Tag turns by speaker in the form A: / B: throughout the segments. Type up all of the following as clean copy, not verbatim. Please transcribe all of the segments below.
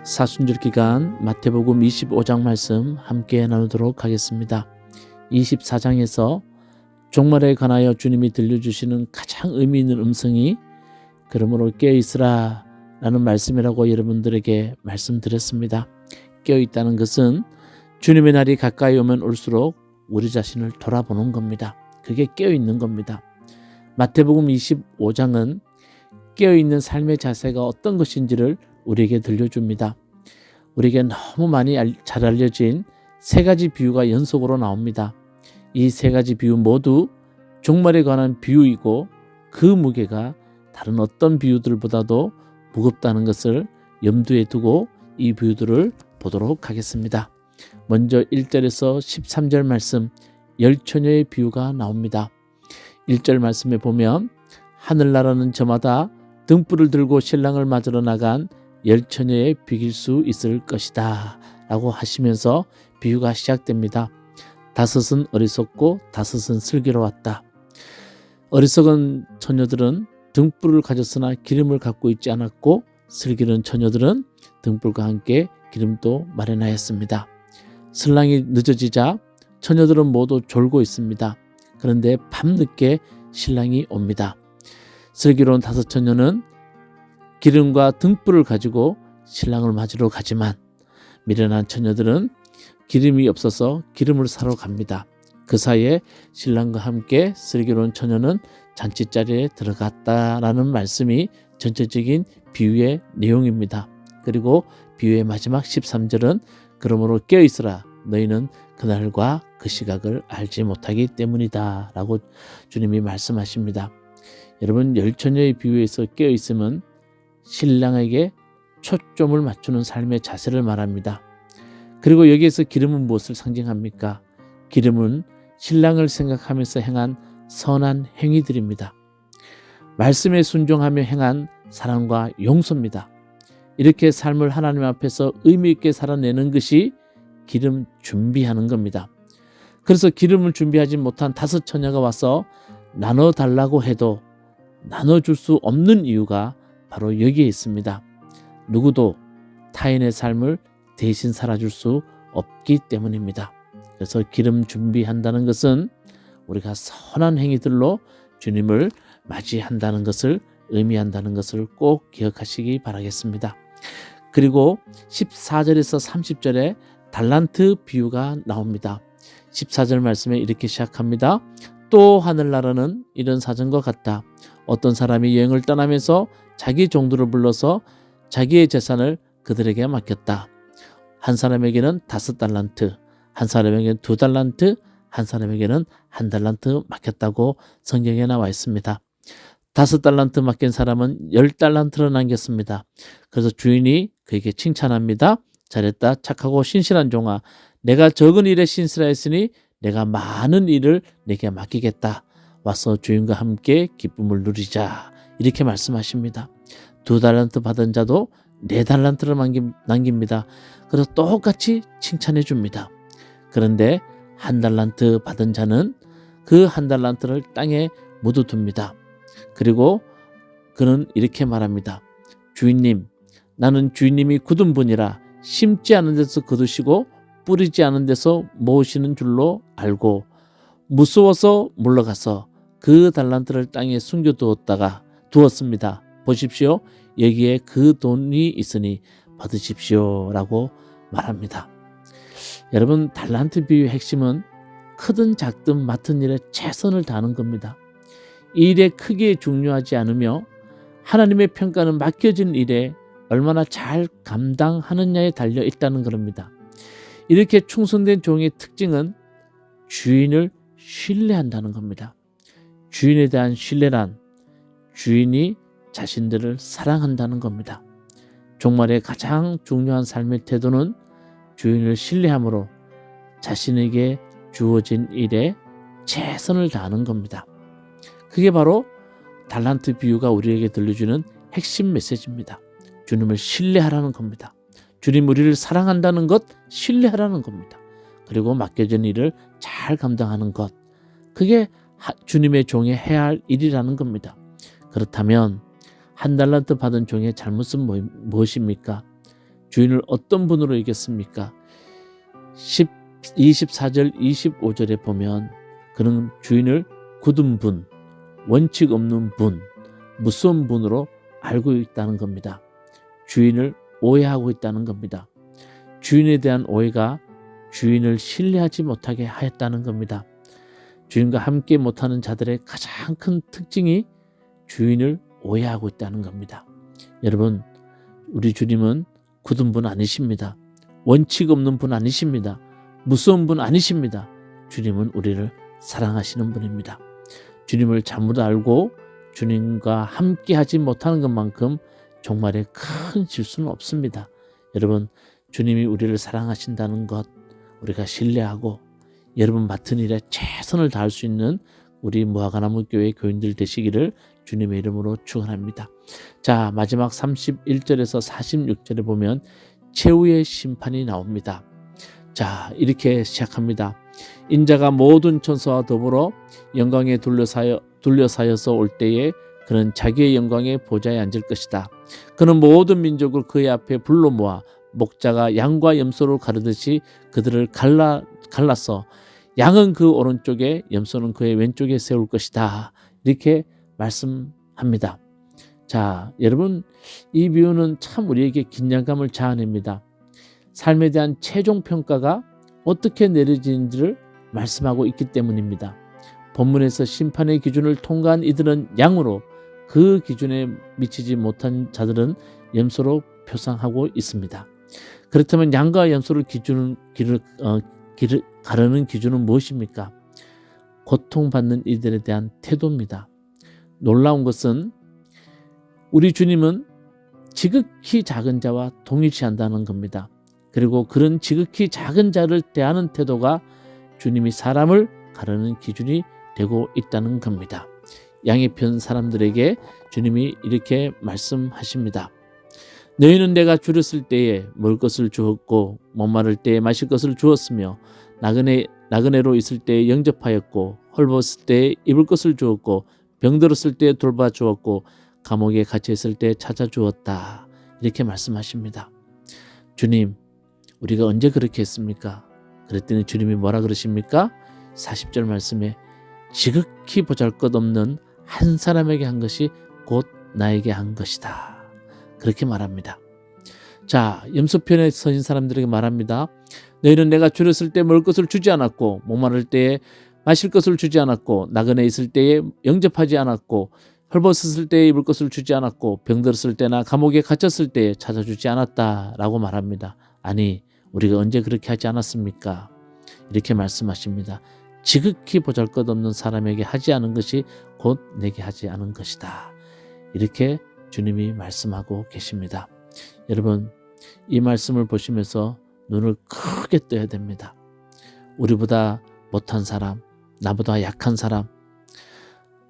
A: 사순절 기간 마태복음 25장 말씀 함께 나누도록 하겠습니다. 24장에서 종말에 관하여 주님이 들려주시는 가장 의미 있는 음성이 그러므로 깨어있으라 라는 말씀이라고 여러분들에게 말씀드렸습니다. 깨어있다는 것은 주님의 날이 가까이 오면 올수록 우리 자신을 돌아보는 겁니다. 그게 깨어있는 겁니다. 마태복음 25장은 깨어있는 삶의 자세가 어떤 것인지를 우리에게 들려줍니다. 우리에게 너무 많이 잘 알려진 세 가지 비유가 연속으로 나옵니다. 이 세 가지 비유 모두 종말에 관한 비유이고 그 무게가 다른 어떤 비유들보다도 무겁다는 것을 염두에 두고 이 비유들을 보도록 하겠습니다. 먼저 1절에서 13절 말씀 열처녀의 비유가 나옵니다. 1절 말씀에 보면 하늘나라는 저마다 등불을 들고 신랑을 맞으러 나간 열처녀에 비길 수 있을 것이다 라고 하시면서 비유가 시작됩니다. 다섯은 어리석고 다섯은 슬기로웠다. 어리석은 처녀들은 등불을 가졌으나 기름을 갖고 있지 않았고 슬기로운 처녀들은 등불과 함께 기름도 마련하였습니다. 신랑이 늦어지자 처녀들은 모두 졸고 있습니다. 그런데 밤늦게 신랑이 옵니다. 슬기로운 다섯 처녀는 기름과 등불을 가지고 신랑을 맞으러 가지만 미련한 처녀들은 기름이 없어서 기름을 사러 갑니다. 그 사이에 신랑과 함께 슬기로운 처녀는 잔치자리에 들어갔다라는 말씀이 전체적인 비유의 내용입니다. 그리고 비유의 마지막 13절은 그러므로 깨어있으라 너희는 그날과 그 시각을 알지 못하기 때문이다 라고 주님이 말씀하십니다. 여러분 열처녀의 비유에서 깨어있음은 신랑에게 초점을 맞추는 삶의 자세를 말합니다. 그리고 여기에서 기름은 무엇을 상징합니까? 기름은 신랑을 생각하면서 행한 선한 행위들입니다. 말씀에 순종하며 행한 사랑과 용서입니다. 이렇게 삶을 하나님 앞에서 의미 있게 살아내는 것이 기름 준비하는 겁니다. 그래서 기름을 준비하지 못한 다섯 처녀가 와서 나눠달라고 해도 나눠줄 수 없는 이유가 바로 여기에 있습니다. 누구도 타인의 삶을 대신 살아줄 수 없기 때문입니다. 그래서 기름 준비한다는 것은 우리가 선한 행위들로 주님을 맞이한다는 것을 의미한다는 것을 꼭 기억하시기 바라겠습니다. 그리고 14절에서 30절에 달란트 비유가 나옵니다. 14절 말씀에 이렇게 시작합니다. 또 하늘나라는 이런 사정과 같다. 어떤 사람이 여행을 떠나면서 자기 종들을 불러서 자기의 재산을 그들에게 맡겼다. 한 사람에게는 5달란트, 한 사람에게는 2달란트, 한 사람에게는 1달란트 맡겼다고 성경에 나와 있습니다. 5달란트 맡긴 사람은 10달란트를 남겼습니다. 그래서 주인이 그에게 칭찬합니다. 잘했다. 착하고 신실한 종아. 내가 적은 일에 신실하였으니 내가 많은 일을 내게 맡기겠다. 와서 주인과 함께 기쁨을 누리자. 이렇게 말씀하십니다. 2달란트 받은 자도 4달란트를 남깁니다. 그래서 똑같이 칭찬해 줍니다. 그런데 1달란트 받은 자는 그 1달란트를 땅에 묻어둡니다. 그리고 그는 이렇게 말합니다. 주인님, 나는 주인님이 굳은 분이라 심지 않은 데서 거두시고 뿌리지 않은 데서 모으시는 줄로 알고 무서워서 물러가서 그 달란트를 땅에 두었습니다. 보십시오. 여기에 그 돈이 있으니 받으십시오 라고 말합니다. 여러분 달란트 비유의 핵심은 크든 작든 맡은 일에 최선을 다하는 겁니다. 이 일의 크기에 중요하지 않으며 하나님의 평가는 맡겨진 일에 얼마나 잘 감당하느냐에 달려 있다는 겁니다. 이렇게 충성된 종의 특징은 주인을 신뢰한다는 겁니다. 주인에 대한 신뢰란 주인이 자신들을 사랑한다는 겁니다. 종말의 가장 중요한 삶의 태도는 주인을 신뢰함으로 자신에게 주어진 일에 최선을 다하는 겁니다. 그게 바로 달란트 비유가 우리에게 들려주는 핵심 메시지입니다. 주님을 신뢰하라는 겁니다. 주님 우리를 사랑한다는 것 신뢰하라는 겁니다. 그리고 맡겨진 일을 잘 감당하는 것 그게 주님의 종이 해야 할 일이라는 겁니다. 그렇다면 1달란트 받은 종의 잘못은 무엇입니까? 주인을 어떤 분으로 이겼습니까? 24절 25절에 보면 그는 주인을 굳은 분, 원칙 없는 분, 무서운 분으로 알고 있다는 겁니다. 주인을 오해하고 있다는 겁니다. 주인에 대한 오해가 주인을 신뢰하지 못하게 하였다는 겁니다. 주인과 함께 못하는 자들의 가장 큰 특징이 주인을 오해하고 있다는 겁니다. 여러분, 우리 주님은 굳은 분 아니십니다. 원칙 없는 분 아니십니다. 무서운 분 아니십니다. 주님은 우리를 사랑하시는 분입니다. 주님을 잘못 알고 주님과 함께 하지 못하는 것만큼 정말의 큰 실수는 없습니다. 여러분, 주님이 우리를 사랑하신다는 것 우리가 신뢰하고 여러분 맡은 일에 최선을 다할 수 있는 우리 무화과나무 교회 교인들 되시기를 주님의 이름으로 축원합니다. 자, 마지막 31절에서 46절에 보면 최후의 심판이 나옵니다. 자, 이렇게 시작합니다. 인자가 모든 천사와 더불어 영광에 둘러싸여서 올 때에 그는 자기의 영광의 보좌에 앉을 것이다. 그는 모든 민족을 그의 앞에 불러 모아 목자가 양과 염소를 가르듯이 그들을 갈라서 양은 그 오른쪽에 염소는 그의 왼쪽에 세울 것이다. 이렇게 말씀합니다. 자, 여러분, 이 비유는 참 우리에게 긴장감을 자아냅니다. 삶에 대한 최종 평가가 어떻게 내려지는지를 말씀하고 있기 때문입니다. 본문에서 심판의 기준을 통과한 이들은 양으로, 그 기준에 미치지 못한 자들은 염소로 표상하고 있습니다. 그렇다면 양과 염소를 가르는 기준은 무엇입니까? 고통받는 이들에 대한 태도입니다. 놀라운 것은 우리 주님은 지극히 작은 자와 동일시한다는 겁니다. 그리고 그런 지극히 작은 자를 대하는 태도가 주님이 사람을 가르는 기준이 되고 있다는 겁니다. 양의 편 사람들에게 주님이 이렇게 말씀하십니다. 너희는 내가 줄였을 때에 먹을 것을 주었고 목마를 때에 마실 것을 주었으며 나그네로 있을 때에 영접하였고 헐벗을 때에 입을 것을 주었고 병들었을 때에 돌봐주었고 감옥에 갇혀있을 때에 찾아주었다. 이렇게 말씀하십니다. 주님, 우리가 언제 그렇게 했습니까? 그랬더니 주님이 뭐라 그러십니까? 40절 말씀에 지극히 보잘것없는 한 사람에게 한 것이 곧 나에게 한 것이다. 그렇게 말합니다. 자, 염소편에 서신 사람들에게 말합니다. 너희는 내가 줄였을 때 먹을 것을 주지 않았고 목마를 때에 마실 것을 주지 않았고 나그네 있을 때에 영접하지 않았고 헐벗었을 때에 입을 것을 주지 않았고 병들었을 때나 감옥에 갇혔을 때에 찾아주지 않았다라고 말합니다. 아니, 우리가 언제 그렇게 하지 않았습니까? 이렇게 말씀하십니다. 지극히 보잘것없는 사람에게 하지 않은 것이 곧 내게 하지 않은 것이다. 이렇게 주님이 말씀하고 계십니다. 여러분, 이 말씀을 보시면서 눈을 크게 떠야 됩니다. 우리보다 못한 사람, 나보다 약한 사람,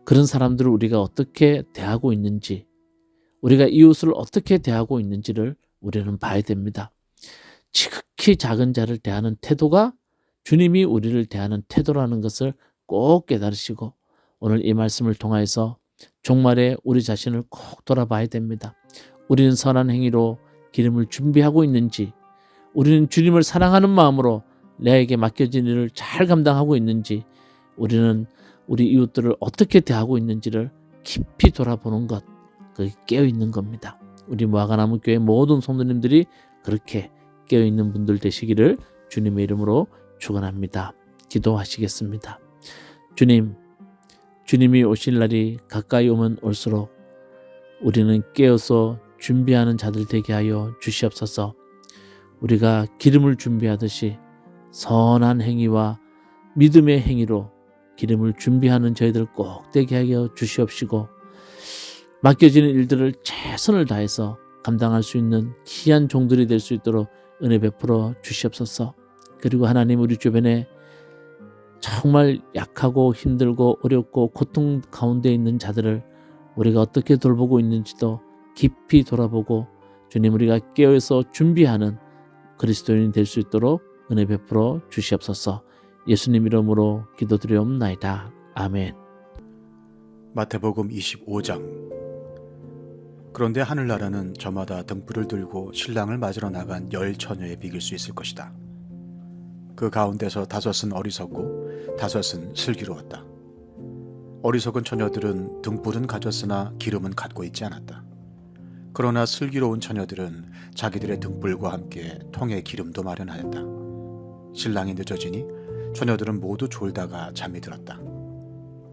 A: 그런 사람들을 우리가 어떻게 대하고 있는지, 우리가 이웃을 어떻게 대하고 있는지를 우리는 봐야 됩니다. 지극히 작은 자를 대하는 태도가 주님이 우리를 대하는 태도라는 것을 꼭 깨달으시고 오늘 이 말씀을 통하여서 종말에 우리 자신을 꼭 돌아봐야 됩니다. 우리는 선한 행위로 기름을 준비하고 있는지, 우리는 주님을 사랑하는 마음으로 내게 맡겨진 일을 잘 감당하고 있는지, 우리는 우리 이웃들을 어떻게 대하고 있는지를 깊이 돌아보는 것, 그게 깨어있는 겁니다. 우리 무화과나무 교회 모든 성도님들이 그렇게 깨어있는 분들 되시기를 주님의 이름으로 축원합니다. 기도하시겠습니다. 주님, 주님이 오실 날이 가까이 오면 올수록 우리는 깨어서 준비하는 자들 되게 하여 주시옵소서. 우리가 기름을 준비하듯이 선한 행위와 믿음의 행위로 기름을 준비하는 저희들 꼭 되게 하여 주시옵시고 맡겨지는 일들을 최선을 다해서 감당할 수 있는 귀한 종들이 될 수 있도록 은혜 베풀어 주시옵소서. 그리고 하나님, 우리 주변에 정말 약하고 힘들고 어렵고 고통 가운데 있는 자들을 우리가 어떻게 돌보고 있는지도 깊이 돌아보고 주님, 우리가 깨어서 준비하는 그리스도인이 될 수 있도록 은혜 베풀어 주시옵소서. 예수님 이름으로 기도드리옵나이다. 아멘.
B: 마태복음 25장. 그런데 하늘나라는 저마다 등불을 들고 신랑을 맞으러 나간 10처녀에 비길 수 있을 것이다. 그 가운데서 5은 어리석고 5은 슬기로웠다. 어리석은 처녀들은 등불은 가졌으나 기름은 갖고 있지 않았다. 그러나 슬기로운 처녀들은 자기들의 등불과 함께 통에 기름도 마련하였다. 신랑이 늦어지니 처녀들은 모두 졸다가 잠이 들었다.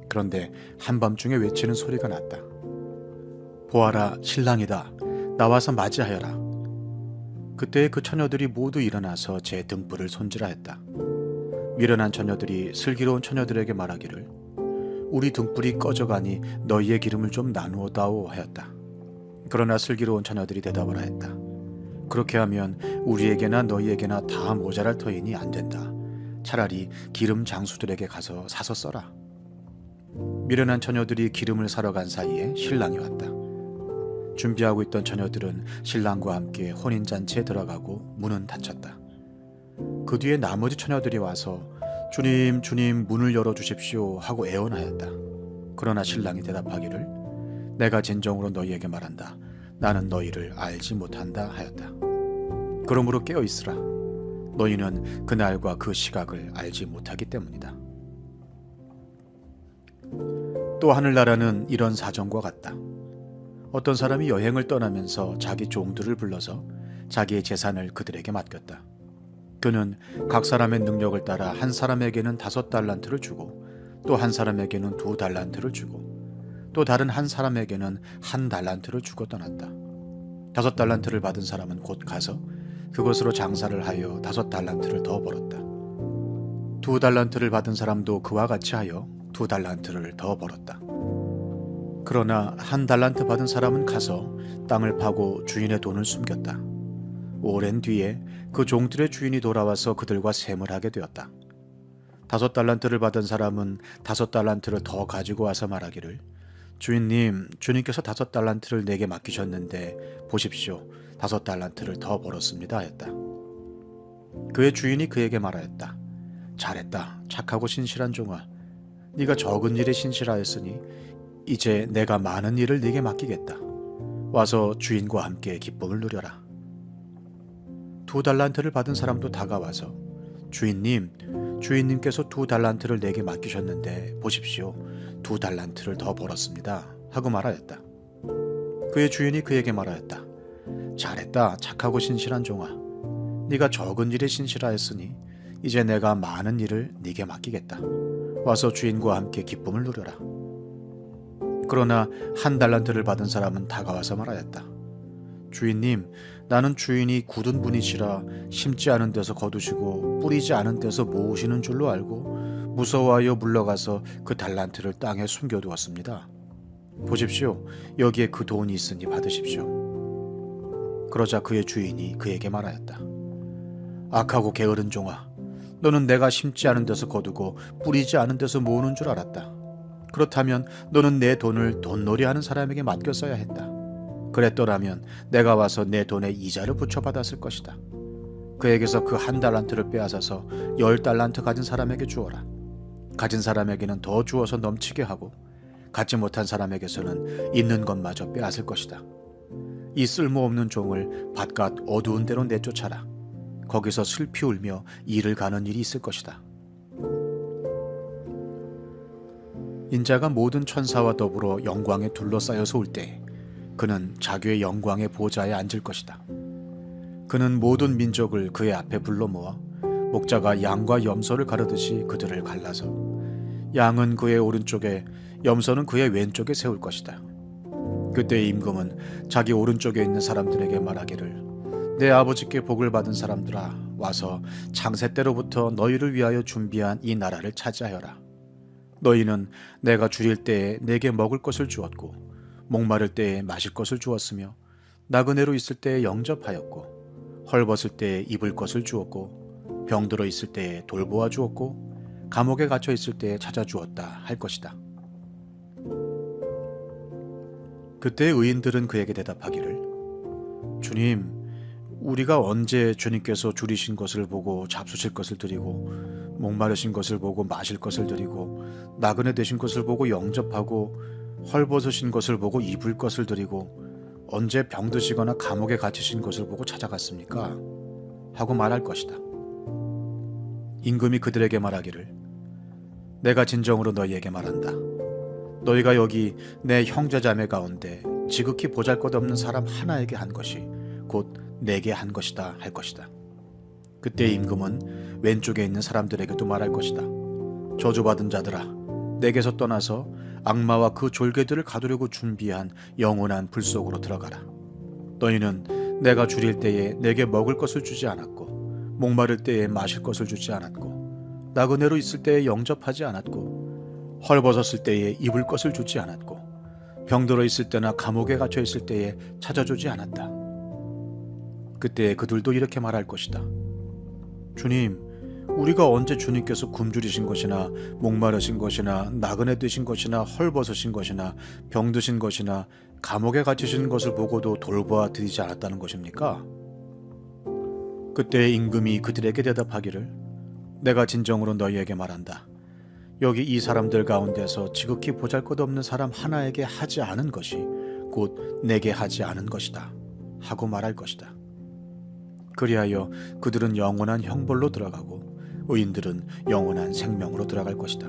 B: 그런데 한밤중에 외치는 소리가 났다. 보아라, 신랑이다. 나와서 맞이하여라. 그때 그 처녀들이 모두 일어나서 제 등불을 손질하였다. 미련한 처녀들이 슬기로운 처녀들에게 말하기를 우리 등불이 꺼져가니 너희의 기름을 좀 나누어 다오 하였다. 그러나 슬기로운 처녀들이 대답을 하였다. 그렇게 하면 우리에게나 너희에게나 다 모자랄 터이니 안 된다. 차라리 기름 장수들에게 가서 사서 써라. 미련한 처녀들이 기름을 사러 간 사이에 신랑이 왔다. 준비하고 있던 처녀들은 신랑과 함께 혼인잔치에 들어가고 문은 닫혔다. 그 뒤에 나머지 처녀들이 와서 주님, 주님 문을 열어주십시오 하고 애원하였다. 그러나 신랑이 대답하기를 내가 진정으로 너희에게 말한다. 나는 너희를 알지 못한다 하였다. 그러므로 깨어있으라. 너희는 그날과 그 시각을 알지 못하기 때문이다. 또 하늘나라는 이런 사정과 같다. 어떤 사람이 여행을 떠나면서 자기 종들을 불러서 자기의 재산을 그들에게 맡겼다. 그는 각 사람의 능력을 따라 한 사람에게는 5달란트를 주고 또 한 사람에게는 2달란트를 주고 또 다른 한 사람에게는 1달란트를 주고 떠났다. 5달란트를 받은 사람은 곧 가서 그것으로 장사를 하여 5달란트를 더 벌었다. 2달란트를 받은 사람도 그와 같이 하여 2달란트를 더 벌었다. 그러나 1달란트 받은 사람은 가서 땅을 파고 주인의 돈을 숨겼다. 오랜 뒤에 그 종들의 주인이 돌아와서 그들과 셈을 하게 되었다. 5달란트를 받은 사람은 5달란트를 더 가지고 와서 말하기를 주인님, 주님께서 5달란트를 내게 맡기셨는데 보십시오. 5달란트를 더 벌었습니다 하였다. 그의 주인이 그에게 말하였다. 잘했다. 착하고 신실한 종아. 네가 적은 일에 신실하였으니 이제 내가 많은 일을 네게 맡기겠다. 와서 주인과 함께 기쁨을 누려라. 2달란트를 받은 사람도 다가와서 주인님, 주인님께서 2달란트를 내게 맡기셨는데 보십시오. 2달란트를 더 벌었습니다 하고 말하였다. 그의 주인이 그에게 말하였다. 잘했다. 착하고 신실한 종아. 네가 적은 일에 신실하였으니 이제 내가 많은 일을 네게 맡기겠다. 와서 주인과 함께 기쁨을 누려라. 그러나 1달란트를 받은 사람은 다가와서 말하였다. 주인님, 나는 주인이 굳은 분이시라 심지 않은 데서 거두시고 뿌리지 않은 데서 모으시는 줄로 알고 무서워하여 물러가서 그 달란트를 땅에 숨겨두었습니다. 보십시오. 여기에 그 돈이 있으니 받으십시오. 그러자 그의 주인이 그에게 말하였다. 악하고 게으른 종아, 너는 내가 심지 않은 데서 거두고 뿌리지 않은 데서 모으는 줄 알았다. 그렇다면 너는 내 돈을 돈놀이하는 사람에게 맡겼어야 했다. 그랬더라면 내가 와서 내 돈에 이자를 붙여받았을 것이다. 그에게서 그 1달란트를 빼앗아서 10달란트 가진 사람에게 주어라. 가진 사람에게는 더 주어서 넘치게 하고 갖지 못한 사람에게서는 있는 것마저 빼앗을 것이다. 이 쓸모없는 종을 바깥 어두운 데로 내쫓아라. 거기서 슬피 울며 일을 가는 일이 있을 것이다. 인자가 모든 천사와 더불어 영광에 둘러싸여서 올 때 그는 자기의 영광의 보좌에 앉을 것이다. 그는 모든 민족을 그의 앞에 불러 모아 목자가 양과 염소를 가르듯이 그들을 갈라서 양은 그의 오른쪽에 염소는 그의 왼쪽에 세울 것이다. 그때 임금은 자기 오른쪽에 있는 사람들에게 말하기를 내 아버지께 복을 받은 사람들아 와서 창세 때로부터 너희를 위하여 준비한 이 나라를 차지하여라. 너희는 내가 줄일 때에 내게 먹을 것을 주었고 목마를 때에 마실 것을 주었으며 나그네로 있을 때에 영접하였고 헐벗을 때에 입을 것을 주었고 병들어 있을 때에 돌보아 주었고 감옥에 갇혀 있을 때에 찾아주었다 할 것이다. 그때 의인들은 그에게 대답하기를 주님, 우리가 언제 주님께서 줄이신 것을 보고 잡수실 것을 드리고 목마르신 것을 보고 마실 것을 드리고 나그네 되신 것을 보고 영접하고 헐벗으신 것을 보고 입을 것을 드리고 언제 병드시거나 감옥에 갇히신 것을 보고 찾아갔습니까? 하고 말할 것이다. 임금이 그들에게 말하기를 내가 진정으로 너희에게 말한다. 너희가 여기 내 형제자매 가운데 지극히 보잘것없는 사람 하나에게 한 것이 곧 내게 한 것이다 할 것이다. 그때 임금은 왼쪽에 있는 사람들에게도 말할 것이다. 저주받은 자들아, 내게서 떠나서 악마와 그 졸개들을 가두려고 준비한 영원한 불 속으로 들어가라. 너희는 내가 줄일 때에 내게 먹을 것을 주지 않았고, 목마를 때에 마실 것을 주지 않았고, 나그네로 있을 때에 영접하지 않았고, 헐벗었을 때에 입을 것을 주지 않았고, 병들어 있을 때나 감옥에 갇혀 있을 때에 찾아주지 않았다. 그때 그들도 이렇게 말할 것이다. 주님, 우리가 언제 주님께서 굶주리신 것이나 목마르신 것이나 나그네 되신 것이나 헐벗으신 것이나 병드신 것이나 감옥에 갇히신 것을 보고도 돌보아 드리지 않았다는 것입니까? 그때 임금이 그들에게 대답하기를 내가 진정으로 너희에게 말한다. 여기 이 사람들 가운데서 지극히 보잘것없는 사람 하나에게 하지 않은 것이 곧 내게 하지 않은 것이다 하고 말할 것이다. 그리하여 그들은 영원한 형벌로 들어가고 의인들은 영원한 생명으로 들어갈 것이다.